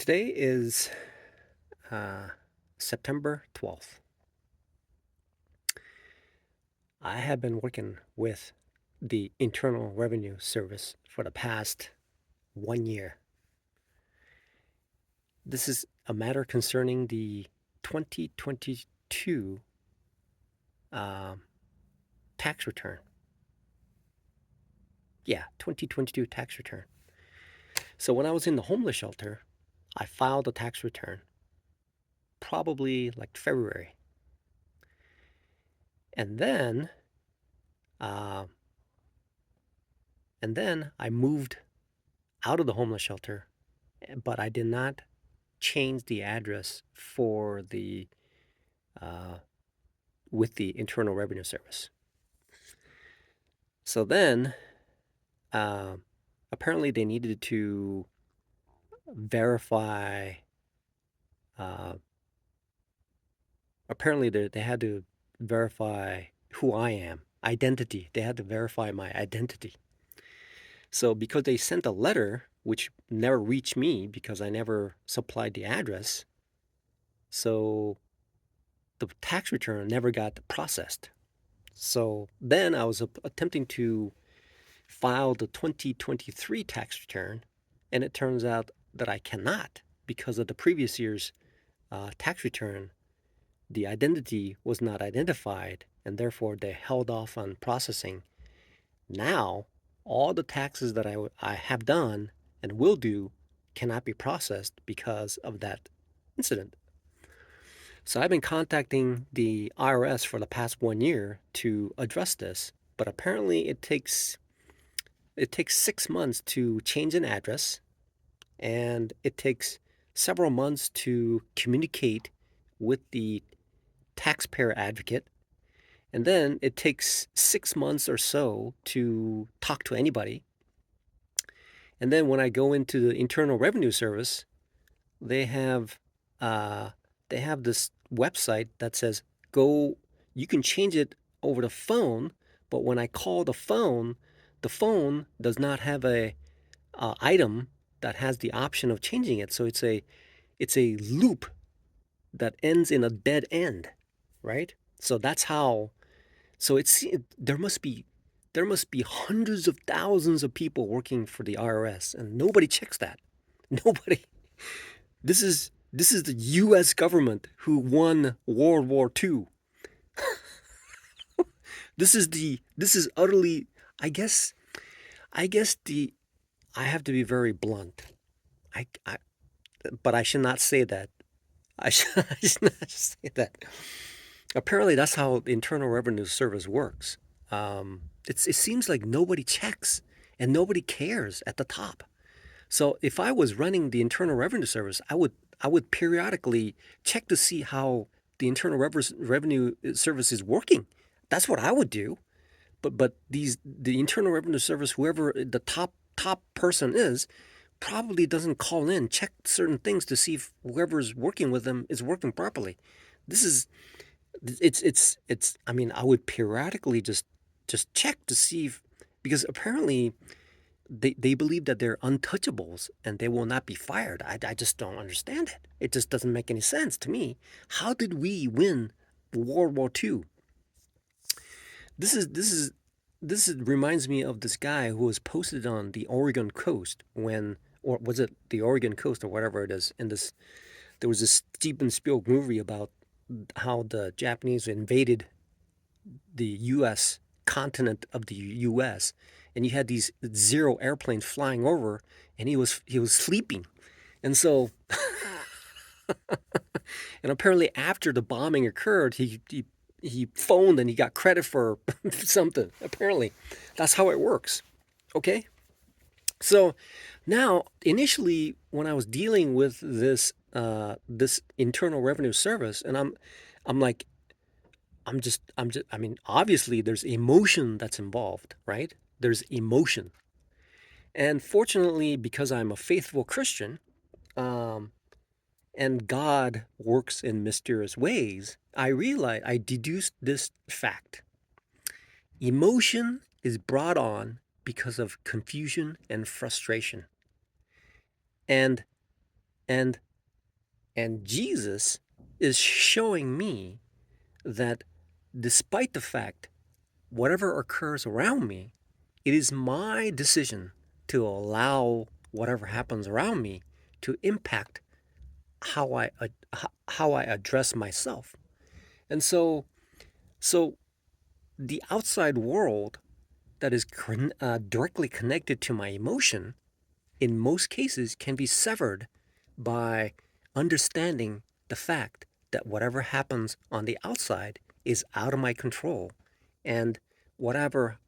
Today is uh, September 12th. I have been working with the Internal Revenue Service for the past 1 year. This is a matter concerning the 2022 um, tax return. Yeah, 2022 tax return. So when I was in the homeless shelter, I filed a tax return probably like February. And then uh, and then I moved out of the homeless shelter, but I did not change the address for the uh, with the Internal Revenue Service. So then, uh, apparently, they needed to verify. Uh, apparently, they had to verify who I am, identity. They had to verify my identity. So because they sent a letter which never reached me because I never supplied the address, so the tax return never got processed. So then I was attempting to file the 2023 tax return, and it turns out that I cannot because of the previous year's tax return. The identity was not identified, and therefore they held off on processing. Now, all the taxes that I have done and will do cannot be processed because of that incident. So I've been contacting the IRS for the past 1 year to address this, but apparently it takes 6 months to change an address, and it takes several months to communicate with the taxpayer advocate, and then it takes 6 months or so to talk to anybody. And then when I go into the Internal Revenue Service, they have uh, they have this website that says go. You can change it over the phone, but when I call the phone does not have a item that has the option of changing it. So it's a loop that ends in a dead end, right? So that's how. So there must be hundreds of thousands of people working for the IRS, and nobody checks that. Nobody. This is the U.S. government who won World War II. This is utterly. I guess I guess the I have to be very blunt. I but I should not say that. I should not say that. Apparently, that's how the Internal Revenue Service works. It seems like nobody checks and nobody cares at the top. So if I was running the Internal Revenue Service, I would periodically check to see how the Internal Revenue Service is working. That's what I would do. But the Internal Revenue Service, whoever the top person is, probably doesn't call in, check certain things to see if whoever's working with them is working properly. This is it's I mean, I would periodically just check to see if, because apparently they believe that they're untouchables and they will not be fired. I just don't understand it. It just doesn't make any sense to me. How did we win World War II? This reminds me of this guy who was posted on the Oregon coast when, or was it the Oregon coast or whatever it is, in this, there was this Steven Spielberg movie about how the Japanese invaded the U.S. continent of the U.S., and you had these zero airplanes flying over, and he was sleeping, and so and apparently after the bombing occurred, he phoned and he got credit for something. Apparently, that's how it works. Okay, so now initially when I was dealing with this Internal Revenue Service, and I'm like, I mean, obviously there's emotion that's involved, right? There's emotion. And fortunately, because I'm a faithful Christian, um, and God works in mysterious ways, I deduced this fact. Emotion is brought on because of confusion and frustration. And And Jesus is showing me that despite the fact whatever occurs around me, it is my decision to allow whatever happens around me to impact how I address myself. And so the outside world that is directly connected to my emotion, in most cases, can be severed by understanding the fact that whatever happens on the outside is out of my control, and whatever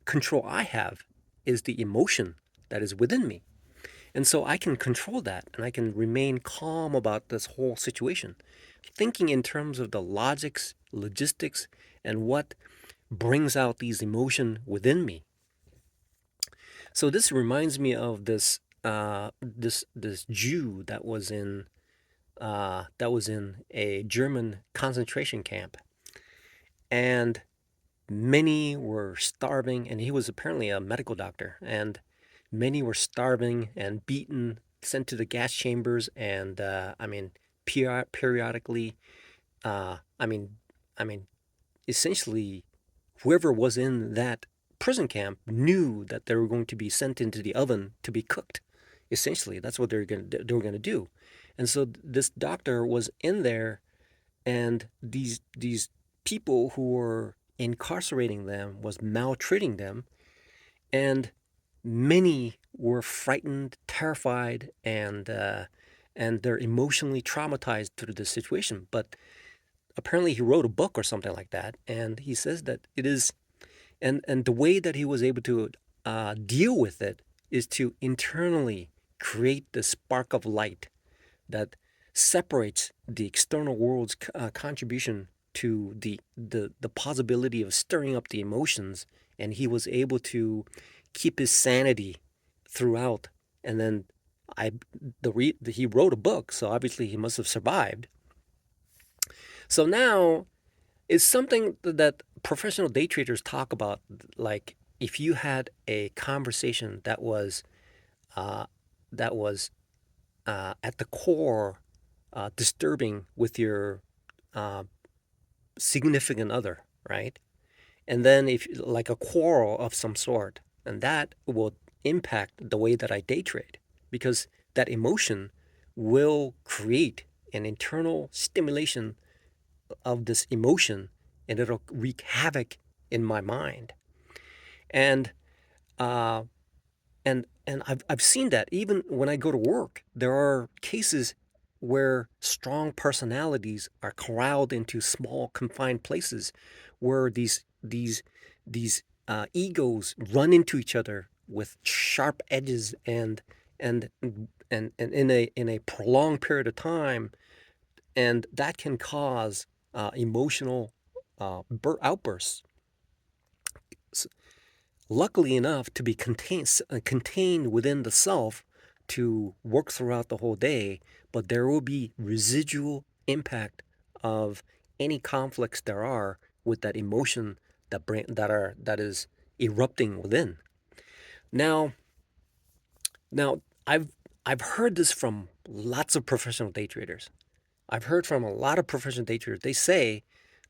control I have is the emotion that is within me. And so I can control that and I can remain calm about this whole situation, thinking in terms of the logistics, and what brings out these emotion within me. So this reminds me of this Jew that was in a German concentration camp, and many were starving, and he was apparently a medical doctor, and many were starving and beaten, sent to the gas chambers, and periodically, uh, I mean, I mean, essentially, whoever was in that prison camp knew that they were going to be sent into the oven to be cooked. Essentially, that's what they were going to do, and so this doctor was in there, and these people who were incarcerating them was maltreating them, and many were frightened, terrified, and they're emotionally traumatized through this situation. But apparently, he wrote a book or something like that, and he says that it is, and the way that he was able to deal with it is to internally create the spark of light that separates the external world's contribution to the possibility of stirring up the emotions, and he was able to keep his sanity throughout. And then he wrote a book, so obviously he must have survived. So now it's something that professional day traders talk about, like if you had a conversation uh, that was at the core disturbing with your uh, significant other, right? And then if like a quarrel of some sort, and that will impact the way that I day trade, because that emotion will create an internal stimulation of this emotion, and it'll wreak havoc in my mind. And uh, and I've seen that even when I go to work, there are cases where strong personalities are corralled into small confined places, where these egos run into each other with sharp edges, and and in a prolonged period of time, and that can cause emotional outbursts. Luckily enough to be contained within the self to work throughout the whole day, but there will be residual impact of any conflicts there are with that emotion that is erupting within. Now, now I've heard this from lots of professional day traders. I've heard from a lot of professional day traders. They say,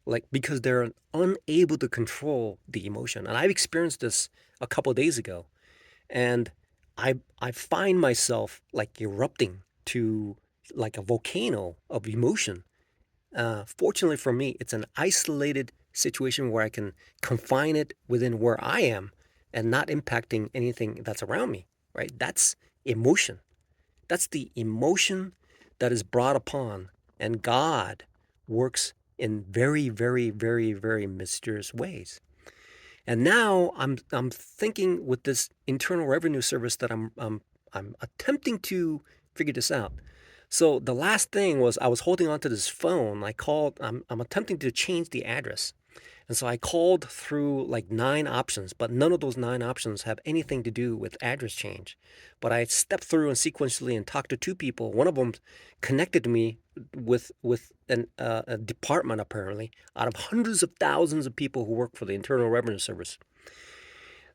like, because they're unable to control the emotion. And I've experienced this a couple of days ago. And I find myself like erupting to like a volcano of emotion. Fortunately for me, it's an isolated situation where I can confine it within where I am and not impacting anything that's around me, right? That's emotion. That's the emotion that is brought upon, and God works in very, very, very, very mysterious ways. And now I'm thinking with this Internal Revenue Service that I'm attempting to figure this out. So the last thing was I was holding onto this phone. I called. I'm attempting to change the address. And so I called through like 9 options, but none of those 9 options have anything to do with address change. But I stepped through and sequentially and talked to 2 people. One of them connected me with a department, apparently, out of hundreds of thousands of people who work for the Internal Revenue Service.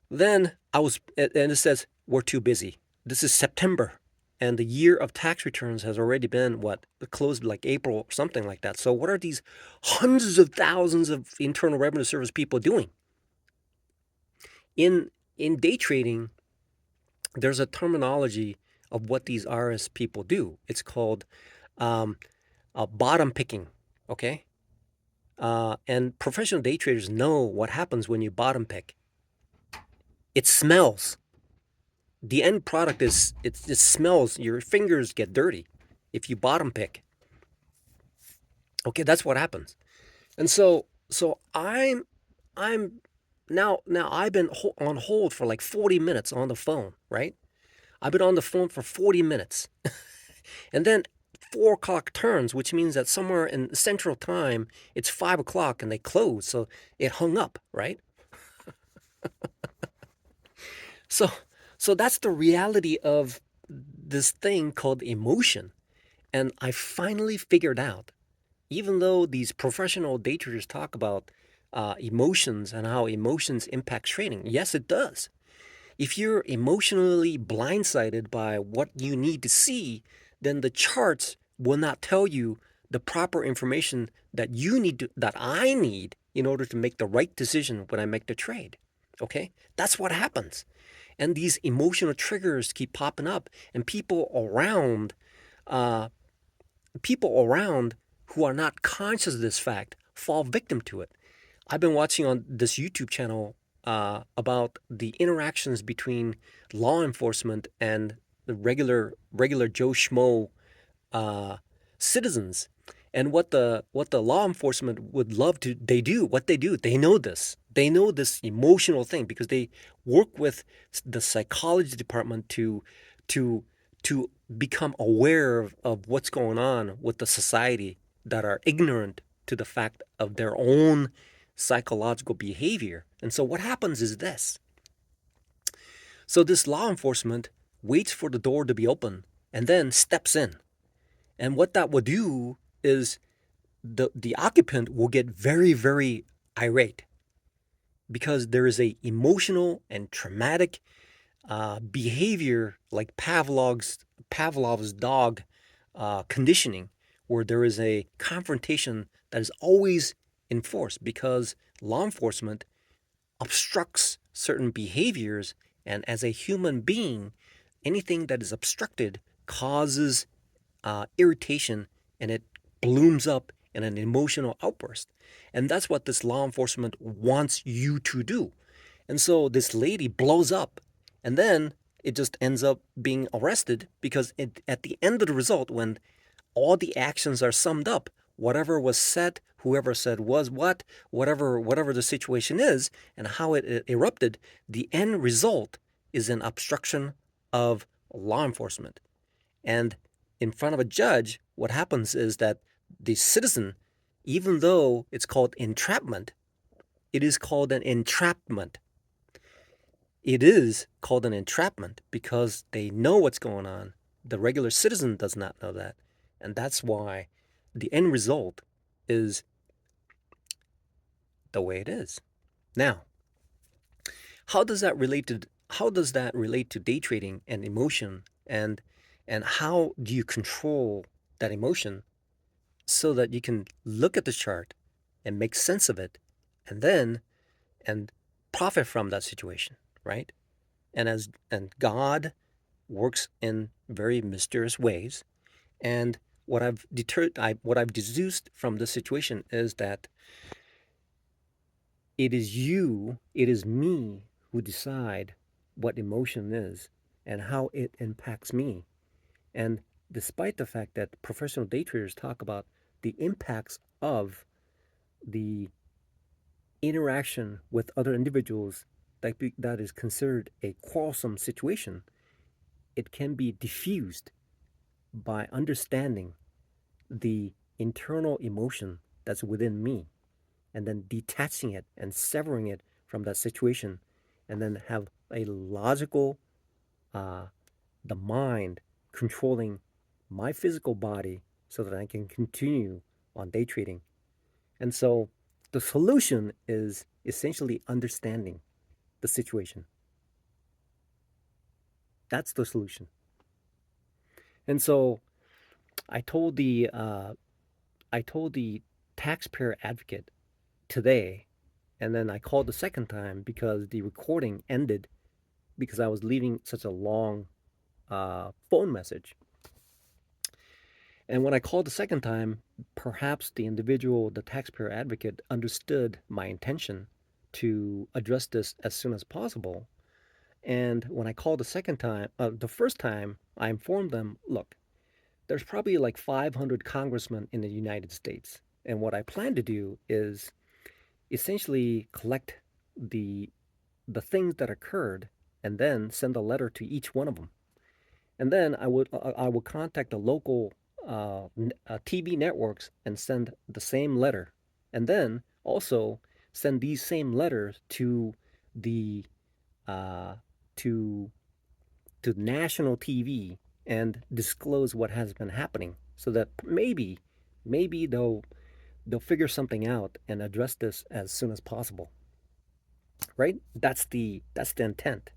Then and it says, we're too busy. This is September. and the year of tax returns has already been what closed like April or something like that. So what are these hundreds of thousands of Internal Revenue Service people doing? In day trading, there's a terminology of what these RS people do. It's called um, bottom picking. Okay, and professional day traders know what happens when you bottom pick. It smells. The end product is it smells. Your fingers get dirty if you bottom pick. Okay, that's what happens. And so I'm now I've been on hold for like 40 minutes on the phone, right? I've been on the phone for 40 minutes. And then 4 o'clock turns, which means that somewhere in Central Time, it's 5 o'clock and they close. So it hung up, right? So so that's the reality of this thing called emotion. And I finally figured out, even though these professional day traders talk about emotions and how emotions impact trading, yes, it does. If you're emotionally blindsided by what you need to see, then the charts will not tell you the proper information that that I need in order to make the right decision when I make the trade. Okay? That's what happens. And these emotional triggers keep popping up, and uh, people around who are not conscious of this fact fall victim to it. I've been watching on this YouTube channel about the interactions between law enforcement and the regular Joe Schmo uh, citizens, and what the law enforcement would love to they know this emotional thing because they work with the psychology department to to become aware of what's going on with the society that are ignorant to the fact of their own psychological behavior. And so what happens is this. So this law enforcement waits for the door to be open and then steps in. And what that will do is the occupant will get very, very irate because there is a emotional and traumatic behavior like Pavlov's dog conditioning, where there is a confrontation that is always enforced because law enforcement obstructs certain behaviors, and as a human being, anything that is obstructed causes irritation, and it blooms up in an emotional outburst. And that's what this law enforcement wants you to do. And so this lady blows up, and then it just ends up being arrested because at the end of the result, when all the actions are summed up, whatever was said, whoever said was what, whatever the situation is, and how it erupted, the end result is an obstruction of law enforcement. And in front of a judge, what happens is that the citizen, even though it's called entrapment, it is called an entrapment. It is called an entrapment because they know what's going on. The regular citizen does not know that. And that's why the end result is the way it is. Now, how does that relate to day trading and emotion, and how do you control that emotion so that you can look at the chart and make sense of it and then and profit from that situation, right? And God works in very mysterious ways. And what I've deduced from this situation is that it is me who decide what emotion is and how it impacts me. And despite the fact that professional day traders talk about the impacts of the interaction with other individuals that is considered a quarrelsome situation, it can be diffused by understanding the internal emotion that's within me and then detaching it and severing it from that situation, and then have a logical, uh, the mind controlling my physical body so that I can continue on day trading. And so the solution is essentially understanding the situation. That's the solution. And so I told the uh, I told the taxpayer advocate today, and then I called the second time because the recording ended because I was leaving such a long phone message. And when I called the second time, perhaps the individual, the taxpayer advocate, understood my intention to address this as soon as possible. And when I called the first time, I informed them, look, there's probably like 500 congressmen in the United States. And what I plan to do is essentially collect the the things that occurred and then send a letter to each one of them. And then I would contact the local TV networks and send the same letter, and then also send these same letters the uh, to to national TV and disclose what has been happening, so that maybe they'll figure something out and address this as soon as possible. Right? That's the intent,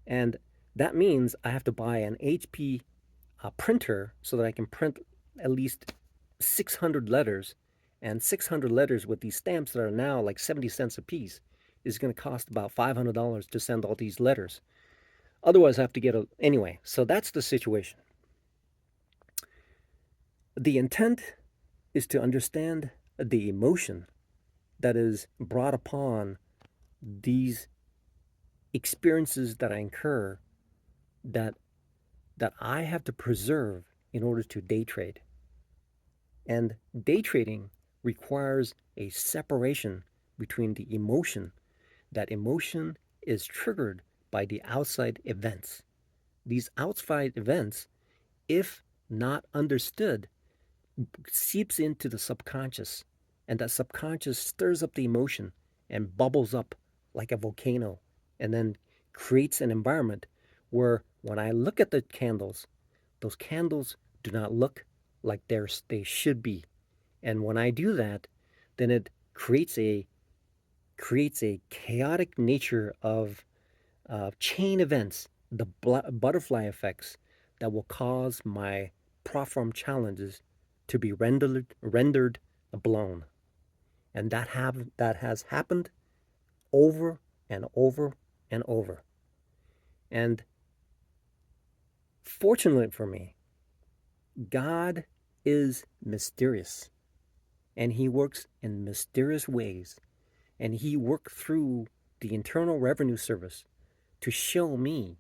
and that means I have to buy an HP printer so that I can print at least 600 letters. And 600 letters with these stamps that are now like 70 cents a piece is going to cost about $500 to send all these letters. Otherwise, I have to get a. Anyway, so that's the situation. The intent is to understand the emotion that is brought upon these experiences that I incur that I have to preserve in order to day trade. And day trading requires a separation between the emotion. That emotion is triggered by the outside events. These outside events, if not understood, seeps into the subconscious, and that subconscious stirs up the emotion and bubbles up like a volcano, and then creates an environment where when I look at the candles, those candles do not look like they should be. And when I do that, then it creates a chaotic nature of chain events, the butterfly effects that will cause my platform challenges to be rendered blown. And that has happened over and over and over. And fortunately for me, God is mysterious, and he works in mysterious ways, and he worked through the Internal Revenue Service to show me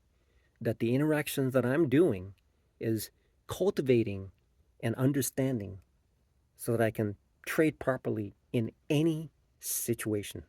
that the interactions that I'm doing is cultivating and understanding so that I can trade properly in any situation.